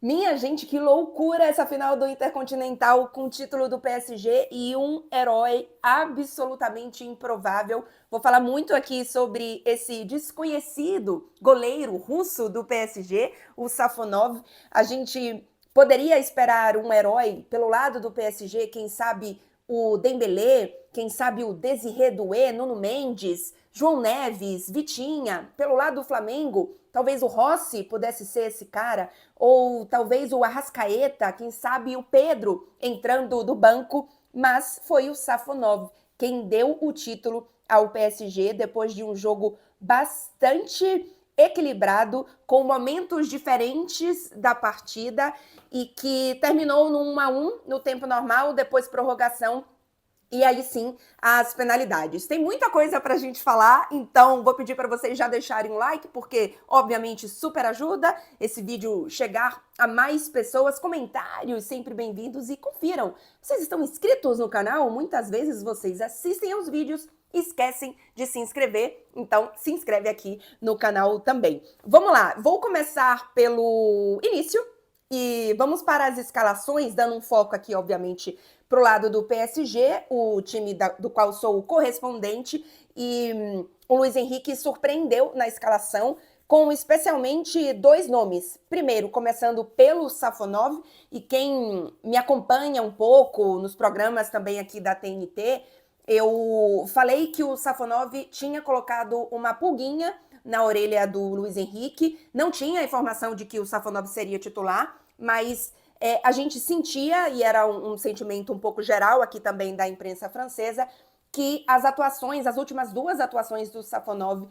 Minha gente, que loucura essa final do Intercontinental com o título do PSG e um herói absolutamente improvável. Vou falar muito aqui sobre esse desconhecido goleiro russo do PSG, o Safonov. A gente poderia esperar um herói pelo lado do PSG, quem sabe o Dembélé, quem sabe o Désiré Doué, Nuno Mendes, João Neves, Vitinha. Pelo lado do Flamengo, talvez o Rossi pudesse ser esse cara, ou talvez o Arrascaeta, quem sabe o Pedro entrando do banco, mas foi o Safonov quem deu o título ao PSG depois de um jogo bastante equilibrado, com momentos diferentes da partida e que terminou no 1-1 no tempo normal, depois prorrogação e aí sim as penalidades. Tem muita coisa pra gente falar, então vou pedir para vocês já deixarem um like, porque obviamente super ajuda esse vídeo chegar a mais pessoas. Comentários sempre bem-vindos e confiram. Vocês estão inscritos no canal? Muitas vezes vocês assistem aos vídeos e esquecem de se inscrever, então se inscreve aqui no canal também. Vamos lá, vou começar pelo início e vamos para as escalações, dando um foco aqui, obviamente, para o lado do PSG, o time do qual sou o correspondente, e o Luiz Henrique surpreendeu na escalação, com especialmente dois nomes. Primeiro, começando pelo Safonov, e quem me acompanha um pouco nos programas também aqui da TNT, eu falei que o Safonov tinha colocado uma pulguinha na orelha do Luiz Henrique, não tinha a informação de que o Safonov seria titular, mas a gente sentia, e era um sentimento um pouco geral aqui também da imprensa francesa, que as atuações, as últimas duas atuações do Safonov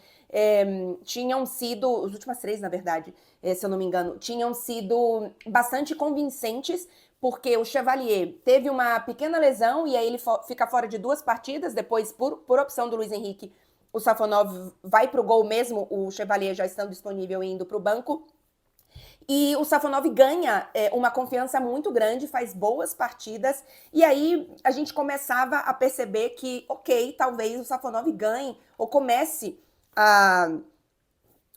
tinham sido, as últimas três, na verdade, se eu não me engano, tinham sido bastante convincentes, porque o Chevalier teve uma pequena lesão e aí ele fica fora de 2 partidas, depois, por opção do Luiz Henrique, o Safonov vai para o gol mesmo, o Chevalier já estando disponível e indo para o banco. E o Safonov ganha uma confiança muito grande, faz boas partidas, e aí a gente começava a perceber que, ok, talvez o Safonov ganhe, ou comece a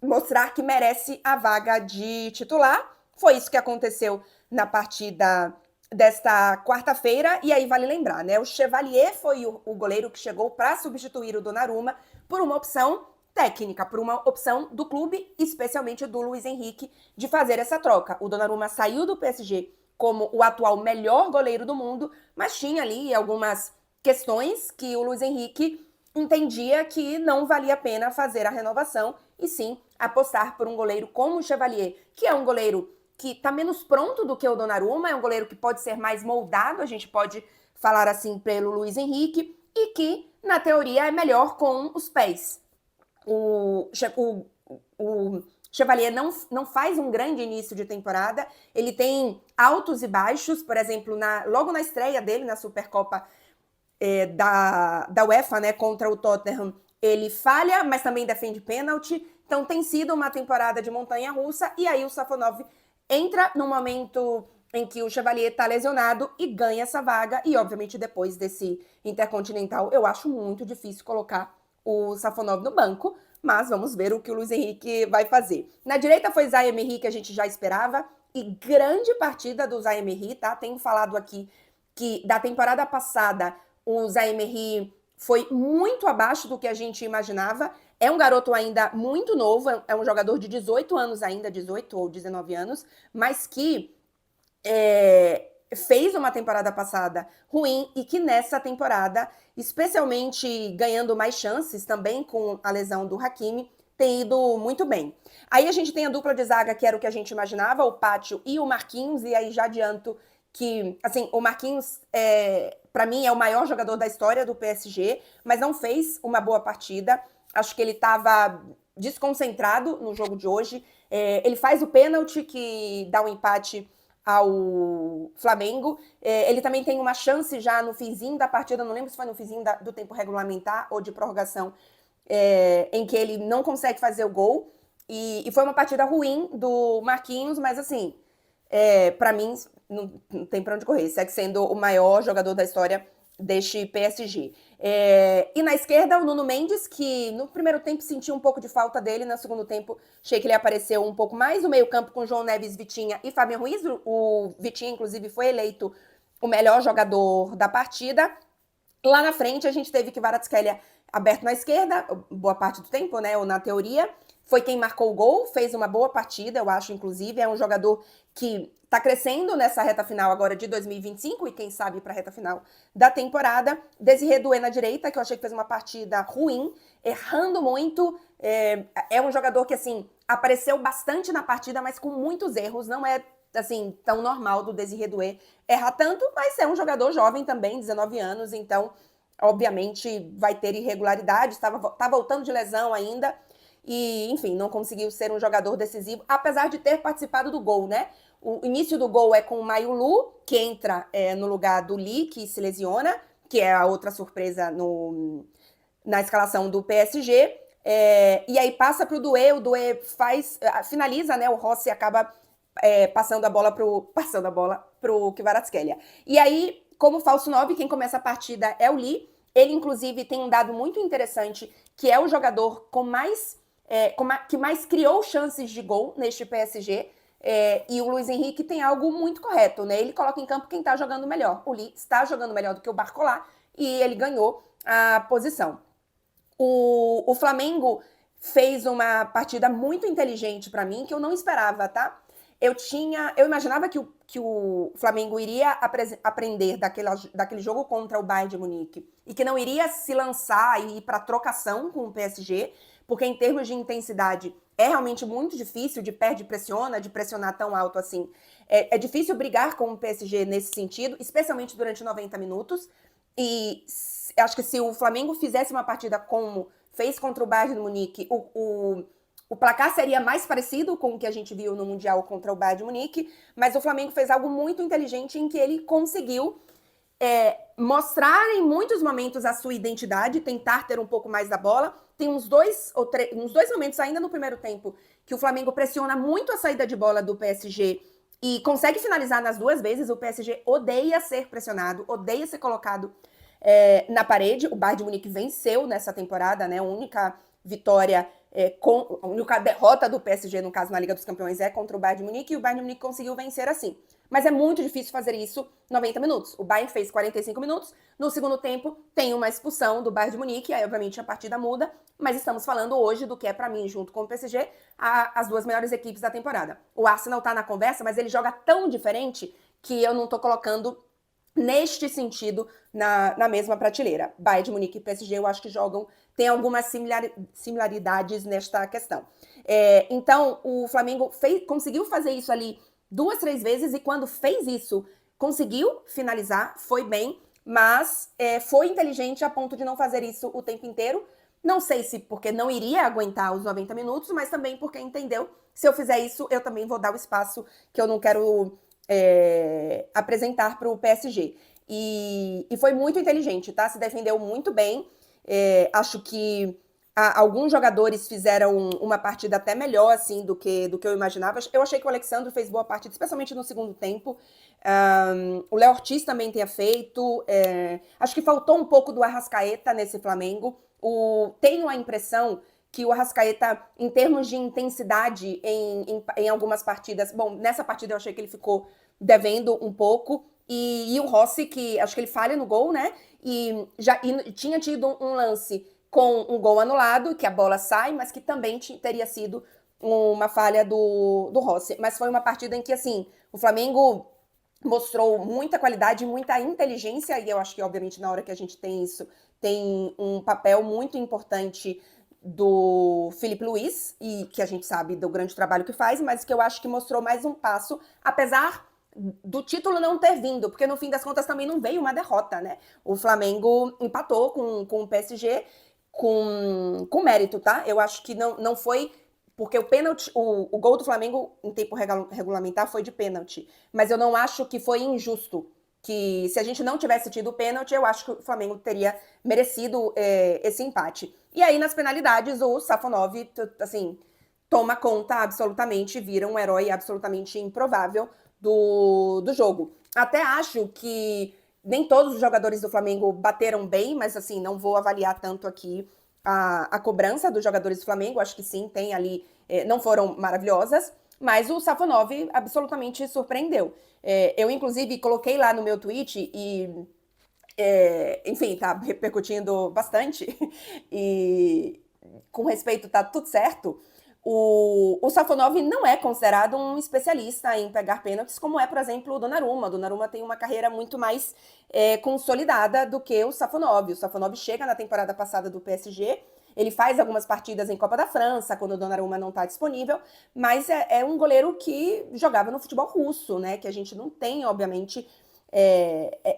mostrar que merece a vaga de titular. Foi isso que aconteceu na partida desta quarta-feira, e aí vale lembrar, né? O Chevalier foi o goleiro que chegou para substituir o Donnarumma por uma opção técnica, por uma opção do clube, especialmente do Luiz Henrique, de fazer essa troca. O Donnarumma saiu do PSG como o atual melhor goleiro do mundo, mas tinha ali algumas questões que o Luiz Henrique entendia que não valia a pena fazer a renovação e sim apostar por um goleiro como o Chevalier, que é um goleiro que está menos pronto do que o Donnarumma, é um goleiro que pode ser mais moldado, a gente pode falar assim pelo Luiz Henrique, e que, na teoria, é melhor com os pés. O Chevalier não faz um grande início de temporada, ele tem altos e baixos, por exemplo, logo na estreia dele na Supercopa da UEFA, né, contra o Tottenham, ele falha, mas também defende pênalti, então tem sido uma temporada de montanha-russa, e aí o Safonov entra no momento em que o Chevalier está lesionado e ganha essa vaga, e obviamente depois desse Intercontinental eu acho muito difícil colocar o Safonov no banco, mas vamos ver o que o Luiz Henrique vai fazer. Na direita foi Zaïre-Emery, que a gente já esperava, e grande partida do Zaïre-Emery, tá? Tenho falado aqui que da temporada passada o Zaïre-Emery foi muito abaixo do que a gente imaginava. É um garoto ainda muito novo, é um jogador de 18 anos ainda, 18 ou 19 anos, mas que fez uma temporada passada ruim e que nessa temporada, especialmente ganhando mais chances também com a lesão do Hakimi, tem ido muito bem. Aí a gente tem a dupla de zaga, que era o que a gente imaginava, o Pátio e o Marquinhos, e aí já adianto que, assim, o Marquinhos, para mim, é o maior jogador da história do PSG, mas não fez uma boa partida. Acho que ele estava desconcentrado no jogo de hoje. Ele faz o pênalti que dá um empate ao Flamengo. Ele também tem uma chance já no finzinho da partida, não lembro se foi no finzinho do tempo regulamentar ou de prorrogação, em que ele não consegue fazer o gol. E foi uma partida ruim do Marquinhos, mas assim, para mim, não tem pra onde correr. Segue sendo o maior jogador da história deste PSG. E na esquerda, o Nuno Mendes, que no primeiro tempo senti um pouco de falta dele, no segundo tempo achei que ele apareceu um pouco mais. O meio-campo com João Neves, Vitinha e Fabian Ruiz. O Vitinha, inclusive, foi eleito o melhor jogador da partida. Lá na frente, a gente teve Kvaratskhelia aberto na esquerda, boa parte do tempo, né? Ou na teoria. Foi quem marcou o gol, fez uma boa partida, eu acho, inclusive. É um jogador que tá crescendo nessa reta final agora de 2025 e quem sabe para a reta final da temporada. Desiré Doué na direita, que eu achei que fez uma partida ruim, errando muito. É um jogador que, assim, apareceu bastante na partida, mas com muitos erros. Não é, assim, tão normal do Desiré Doué errar tanto, mas é um jogador jovem também, 19 anos, então, obviamente, vai ter irregularidades. Tá voltando de lesão ainda. E, enfim, não conseguiu ser um jogador decisivo, apesar de ter participado do gol, né? O início do gol é com o Mayulu, que entra no lugar do Lee, que se lesiona, que é a outra surpresa na escalação do PSG. E aí passa para o Doué, finaliza, né? O Rossi acaba passando a bola pro Kvaratskhelia. E aí, como falso 9, quem começa a partida é o Lee. Ele, inclusive, tem um dado muito interessante, que é o jogador que mais criou chances de gol neste PSG. E o Luiz Henrique tem algo muito correto, né? Ele coloca em campo quem tá jogando melhor. O Lee está jogando melhor do que o Barcola e ele ganhou a posição. O Flamengo fez uma partida muito inteligente para mim, que eu não esperava, tá? Eu imaginava que o Flamengo iria aprender daquele jogo contra o Bayern de Munique e que não iria se lançar e ir para trocação com o PSG, porque em termos de intensidade é realmente muito difícil de pressiona, de pressionar tão alto assim. É difícil brigar com o PSG nesse sentido, especialmente durante 90 minutos. E acho que se o Flamengo fizesse uma partida como fez contra o Bayern de Munique, o placar seria mais parecido com o que a gente viu no Mundial contra o Bayern de Munique, mas o Flamengo fez algo muito inteligente em que ele conseguiu mostrar em muitos momentos a sua identidade, tentar ter um pouco mais da bola. Tem uns dois momentos ainda no primeiro tempo que o Flamengo pressiona muito a saída de bola do PSG e consegue finalizar nas duas vezes. O PSG odeia ser pressionado, odeia ser colocado na parede. O Bayern de Munique venceu nessa temporada, né? A única vitória, a única derrota do PSG, no caso, na Liga dos Campeões, é contra o Bayern de Munique, e o Bayern de Munique conseguiu vencer assim. Mas é muito difícil fazer isso 90 minutos. O Bayern fez 45 minutos, no segundo tempo tem uma expulsão do Bayern de Munique, aí obviamente a partida muda, mas estamos falando hoje do que é para mim, junto com o PSG, as duas melhores equipes da temporada. O Arsenal tá na conversa, mas ele joga tão diferente que eu não tô colocando neste sentido na mesma prateleira. Bayern de Munique e PSG eu acho que tem algumas similaridades nesta questão. Então o Flamengo conseguiu fazer isso ali 2, 3 vezes, e quando fez isso, conseguiu finalizar, foi bem, mas foi inteligente a ponto de não fazer isso o tempo inteiro. Não sei se porque não iria aguentar os 90 minutos, mas também porque entendeu, se eu fizer isso, eu também vou dar o espaço que eu não quero apresentar para o PSG. E foi muito inteligente, tá? Se defendeu muito bem. Acho que alguns jogadores fizeram uma partida até melhor, assim, do que eu imaginava. Eu achei que o Alexandre fez boa partida, especialmente no segundo tempo. O Léo Ortiz também tinha feito. Acho que faltou um pouco do Arrascaeta nesse Flamengo. Tenho a impressão que o Arrascaeta, em termos de intensidade em algumas partidas... Bom, nessa partida eu achei que ele ficou devendo um pouco. E o Rossi, que acho que ele falha no gol, né? E tinha tido um lance com um gol anulado, que a bola sai, mas que também teria sido uma falha do Rossi. Mas foi uma partida em que, assim, o Flamengo mostrou muita qualidade, muita inteligência, e eu acho que, obviamente, na hora que a gente tem isso, tem um papel muito importante do Filipe Luiz, e que a gente sabe do grande trabalho que faz, mas que eu acho que mostrou mais um passo, apesar do título não ter vindo, porque no fim das contas também não veio uma derrota, né? O Flamengo empatou com o PSG com mérito, tá? Eu acho que não foi... Porque o pênalti, o gol do Flamengo em tempo regulamentar foi de pênalti. Mas eu não acho que foi injusto. Que se a gente não tivesse tido o pênalti, eu acho que o Flamengo teria merecido esse empate. E aí, nas penalidades, o Safonov, assim, toma conta absolutamente, vira um herói absolutamente improvável do jogo. Até acho que nem todos os jogadores do Flamengo bateram bem, mas assim, não vou avaliar tanto aqui a cobrança dos jogadores do Flamengo, acho que sim, tem ali, não foram maravilhosas, mas o Safonov absolutamente surpreendeu. Eu, inclusive, coloquei lá no meu tweet e, enfim, tá repercutindo bastante, e com respeito, tá tudo certo. O Safonov não é considerado um especialista em pegar pênaltis, como é, por exemplo, o Donnarumma. O Donnarumma tem uma carreira muito mais consolidada do que o Safonov. O Safonov chega na temporada passada do PSG, ele faz algumas partidas em Copa da França, quando o Donnarumma não está disponível, mas é um goleiro que jogava no futebol russo, né? Que a gente não tem, obviamente,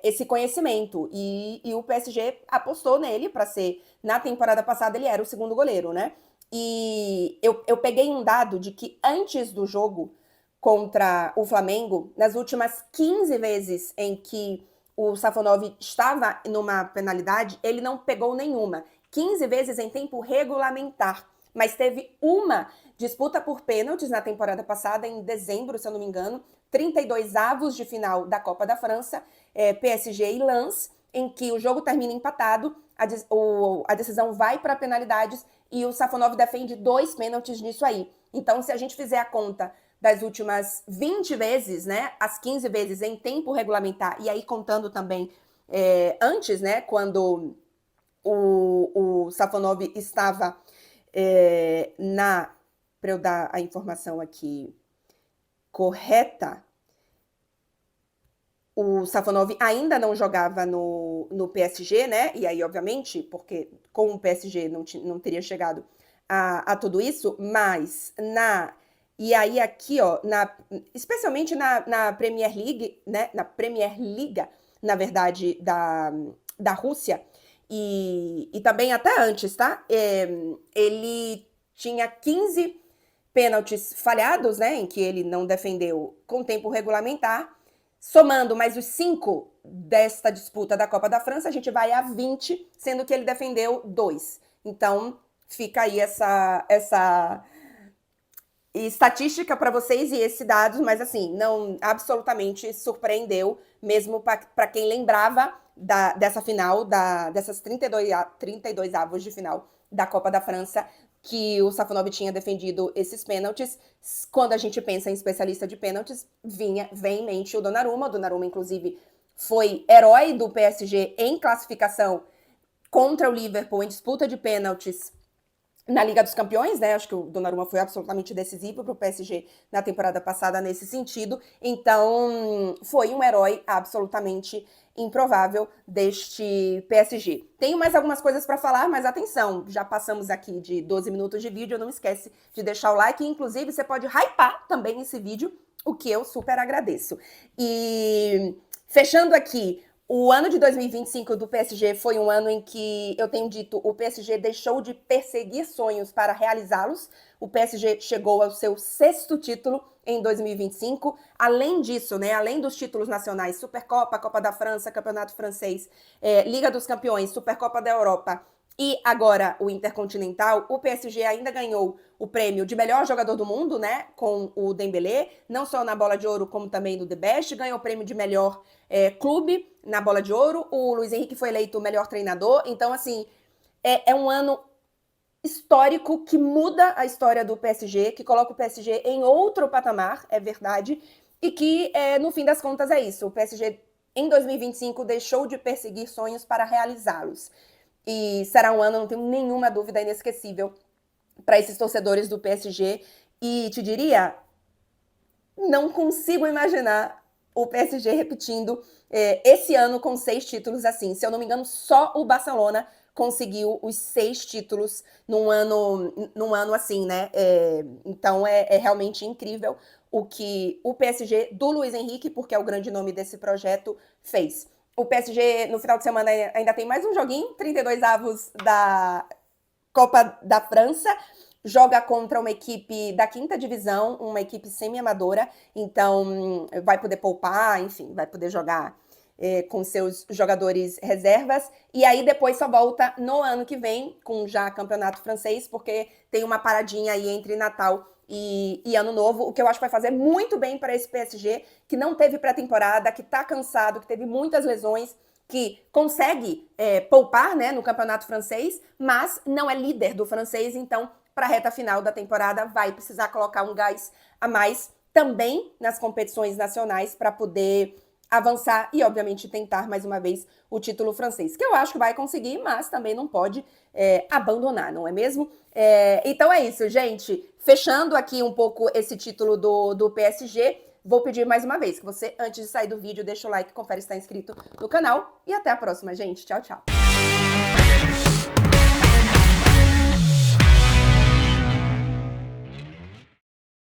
esse conhecimento. E o PSG apostou nele para ser, na temporada passada, ele era o segundo goleiro, né? E eu peguei um dado de que antes do jogo contra o Flamengo, nas últimas 15 vezes em que o Safonov estava numa penalidade, ele não pegou nenhuma. 15 vezes em tempo regulamentar. Mas teve uma disputa por pênaltis na temporada passada, em dezembro, se eu não me engano, 32 avos de final da Copa da França, PSG e Lens, em que o jogo termina empatado, a decisão vai para penalidades e o Safonov defende 2 pênaltis nisso aí. Então, se a gente fizer a conta das últimas 20 vezes, né, as 15 vezes em tempo regulamentar, e aí contando também antes, né, quando o Safonov estava para eu dar a informação aqui correta, o Safonov ainda não jogava no PSG, né? E aí, obviamente, porque com o PSG não teria chegado a tudo isso, mas e aí aqui, ó, especialmente na Premier League, né? Na Premier Liga, na verdade, da Rússia, e também até antes, tá? Ele tinha 15 pênaltis falhados, né? Em que ele não defendeu com tempo regulamentar. Somando mais os 5 desta disputa da Copa da França, a gente vai a 20, sendo que ele defendeu 2. Então, fica aí essa estatística para vocês e esse dado, mas assim, não absolutamente surpreendeu, mesmo para quem lembrava dessa final, dessas 32 avos de final da Copa da França, que o Safonov tinha defendido esses pênaltis. Quando a gente pensa em especialista de pênaltis, vem em mente o Donnarumma. O Donnarumma, inclusive, foi herói do PSG em classificação contra o Liverpool em disputa de pênaltis na Liga dos Campeões, né? Acho que o Donnarumma foi absolutamente decisivo para o PSG na temporada passada nesse sentido. Então, foi um herói absolutamente improvável deste PSG. Tenho mais algumas coisas para falar, mas atenção, já passamos aqui de 12 minutos de vídeo, não esquece de deixar o like, e inclusive você pode hypar também esse vídeo, o que eu super agradeço. E fechando aqui, o ano de 2025 do PSG foi um ano em que, eu tenho dito, o PSG deixou de perseguir sonhos para realizá-los. O PSG chegou ao seu 6º título em 2025. Além disso, né, além dos títulos nacionais, Supercopa, Copa da França, Campeonato Francês, Liga dos Campeões, Supercopa da Europa e agora o Intercontinental, o PSG ainda ganhou o prêmio de melhor jogador do mundo, né, com o Dembélé, não só na Bola de Ouro, como também no The Best, ganhou o prêmio de melhor clube na Bola de Ouro, o Luiz Henrique foi eleito o melhor treinador. Então, assim, é um ano histórico que muda a história do PSG, que coloca o PSG em outro patamar, é verdade, e que, no fim das contas, é isso. O PSG, em 2025, deixou de perseguir sonhos para realizá-los. E será um ano, não tenho nenhuma dúvida, inesquecível para esses torcedores do PSG. E te diria, não consigo imaginar o PSG repetindo esse ano com 6 títulos assim. Se eu não me engano, só o Barcelona conseguiu os 6 títulos num ano assim, né? Então é realmente incrível o que o PSG do Luiz Henrique, porque é o grande nome desse projeto, fez. O PSG, no final de semana, ainda tem mais um joguinho, 32 avos da Copa da França, joga contra uma equipe da 5ª divisão, uma equipe semi-amadora, então vai poder poupar, enfim, vai poder jogar com seus jogadores reservas, e aí depois só volta no ano que vem, com já campeonato francês, porque tem uma paradinha aí entre Natal e Ano Novo, o que eu acho que vai fazer muito bem para esse PSG, que não teve pré-temporada, que tá cansado, que teve muitas lesões, que consegue poupar, né, no campeonato francês, mas não é líder do francês, então para a reta final da temporada vai precisar colocar um gás a mais também nas competições nacionais para poder avançar e, obviamente, tentar mais uma vez o título francês, que eu acho que vai conseguir, mas também não pode abandonar, não é mesmo? Então é isso, gente. Fechando aqui um pouco esse título do PSG, vou pedir mais uma vez que você, antes de sair do vídeo, deixa o like, confere se está inscrito no canal e até a próxima, gente. Tchau, tchau.